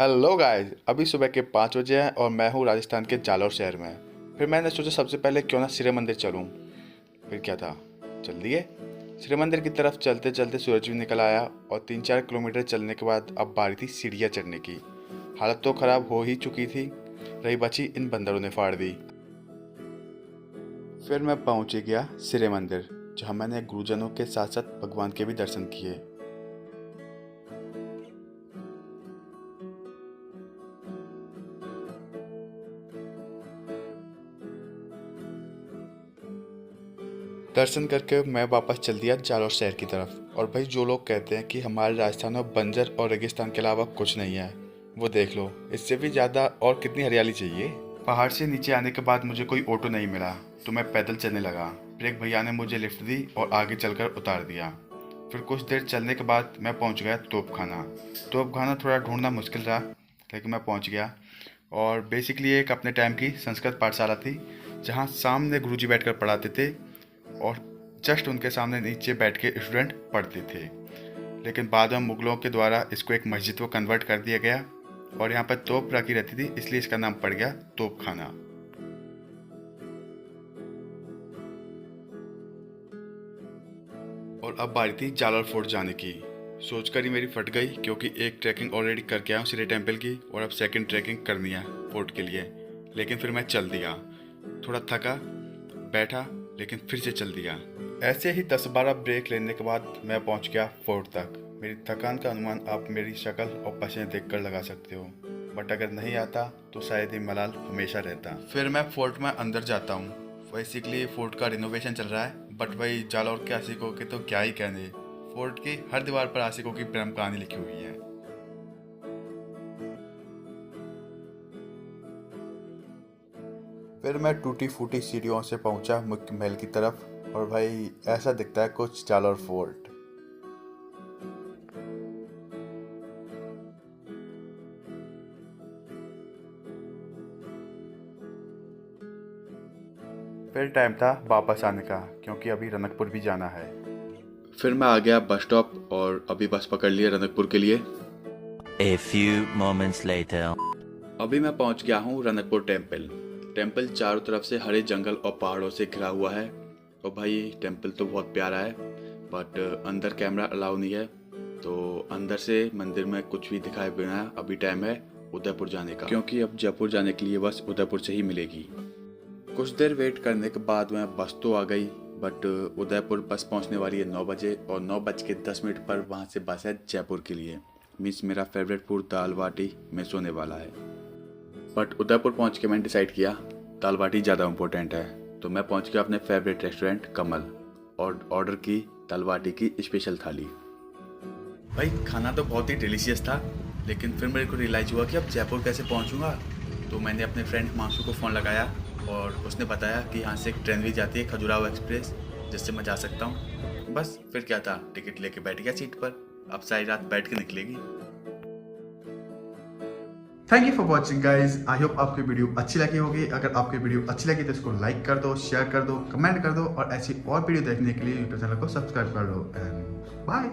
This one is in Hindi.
हेलो गाइस, अभी सुबह के 5 बजे हैं और मैं हूँ राजस्थान के जालौर शहर में। फिर मैंने सोचा सबसे पहले क्यों ना सिरे मंदिर चलूँ। फिर क्या था, चल दिए। सिरे मंदिर की तरफ चलते चलते सूरज भी निकल आया और 3-4 किलोमीटर चलने के बाद अब बारी थी सीढ़ियाँ चढ़ने की। हालत तो ख़राब हो ही चुकी थी, रही बची इन बंदरों ने फाड़ दी। फिर मैं पहुँच गया सिरे मंदिर, जहाँ मैंने गुरुजनों के साथ साथ भगवान के भी दर्शन किए। दर्शन करके मैं वापस चल दिया जालौर शहर की तरफ। और भाई, जो लोग कहते हैं कि हमारे राजस्थान में बंजर और रेगिस्तान के अलावा कुछ नहीं है, वो देख लो, इससे भी ज़्यादा और कितनी हरियाली चाहिए। पहाड़ से नीचे आने के बाद मुझे कोई ऑटो नहीं मिला तो मैं पैदल चलने लगा। फिर एक भैया ने मुझे लिफ्ट दी और आगे चलकर उतार दिया। फिर कुछ देर चलने के बाद मैं पहुंच गया तोपखाना। तोपखाना थोड़ा ढूंढना मुश्किल रहा, लेकिन मैं पहुंच गया। और बेसिकली एक अपने टाइम की संस्कृत पाठशाला थी, जहां सामने गुरुजी बैठकर पढ़ाते थे और जस्ट उनके सामने नीचे बैठ के स्टूडेंट पढ़ते थे। लेकिन बाद में मुगलों के द्वारा इसको एक मस्जिद को कन्वर्ट कर दिया गया और यहाँ पर तोप रखी रहती थी, इसलिए इसका नाम पड़ गया तोपखाना। और अब बारी थी जालौर फोर्ट जाने की। सोचकर ही मेरी फट गई, क्योंकि एक ट्रैकिंग ऑलरेडी करके आया हूँ सिरे टेम्पल की और अब सेकंड ट्रैकिंग करनी है फोर्ट के लिए। लेकिन फिर मैं चल दिया, थोड़ा थका, बैठा, लेकिन फिर से चल दिया। ऐसे ही 10-12 ब्रेक लेने के बाद मैं पहुंच गया फोर्ट तक। मेरी थकान का अनुमान आप मेरी शक्ल और पसीने देखकर लगा सकते हो, बट अगर नहीं आता तो शायद ये मलाल हमेशा रहता। फिर मैं फोर्ट में अंदर जाता हूँ। बेसिकली फोर्ट का रिनोवेशन चल रहा है, बट वही जालौर के आशिकों के तो क्या ही कहने। फोर्ट की हर दीवार पर आशिकों की प्रेम कहानी लिखी हुई है। फिर मैं टूटी फूटी सीढ़ियों से पहुंचा मुख्य महल की तरफ, और भाई ऐसा दिखता है कुछ जालौर फोर्ट। फिर टाइम था वापस आने का, क्योंकि अभी रनकपुर भी जाना है। फिर मैं आ गया बस स्टॉप और अभी बस पकड़ लिया रनकपुर के लिए। A few moments later. अभी मैं पहुंच गया हूँ रनकपुर टेम्पल। टेम्पल चारों तरफ से हरे जंगल और पहाड़ों से घिरा हुआ है। और भाई, टेम्पल तो बहुत प्यारा है, बट अंदर कैमरा अलाउ नहीं है, तो अंदर से मंदिर में कुछ भी दिखाए बिना अभी टाइम है उदयपुर जाने का, क्योंकि अब जयपुर जाने के लिए बस उदयपुर से ही मिलेगी। कुछ देर वेट करने के बाद में बस तो आ गई, बट उदयपुर बस पहुंचने वाली है 9 बजे और 9:10 पर वहां से बस है जयपुर के लिए। मीन्स मेरा फेवरेट फूड दाल बाटी में सोने वाला है। बट उदयपुर पहुंच के मैंने डिसाइड किया दाल बाटी ज़्यादा इम्पोर्टेंट है, तो मैं पहुंच गया अपने फेवरेट रेस्टोरेंट कमल और ऑर्डर की दाल बाटी की स्पेशल थाली। भाई, खाना तो बहुत ही डिलीशियस था, लेकिन फिर मेरे को रियलाइज़ हुआ कि अब जयपुर कैसे पहुंचूंगा। तो मैंने अपने फ्रेंड हिमांशु को फ़ोन लगाया और उसने बताया कि यहाँ से एक ट्रेन भी जाती है खजुराहो एक्सप्रेस, जिससे मैं जा सकता हूँ। बस फिर क्या था, टिकट लेके बैठ गया सीट पर। अब सारी रात बैठ के निकलेगी। Thank you for watching guys. I hope आपको वीडियो अच्छी लगी होगी। अगर आपको वीडियो अच्छी लगी तो इसको लाइक कर दो, शेयर कर दो, कमेंट कर दो, और ऐसी और वीडियो देखने के लिए यूट्यूब चैनल को सब्सक्राइब कर दो। And bye.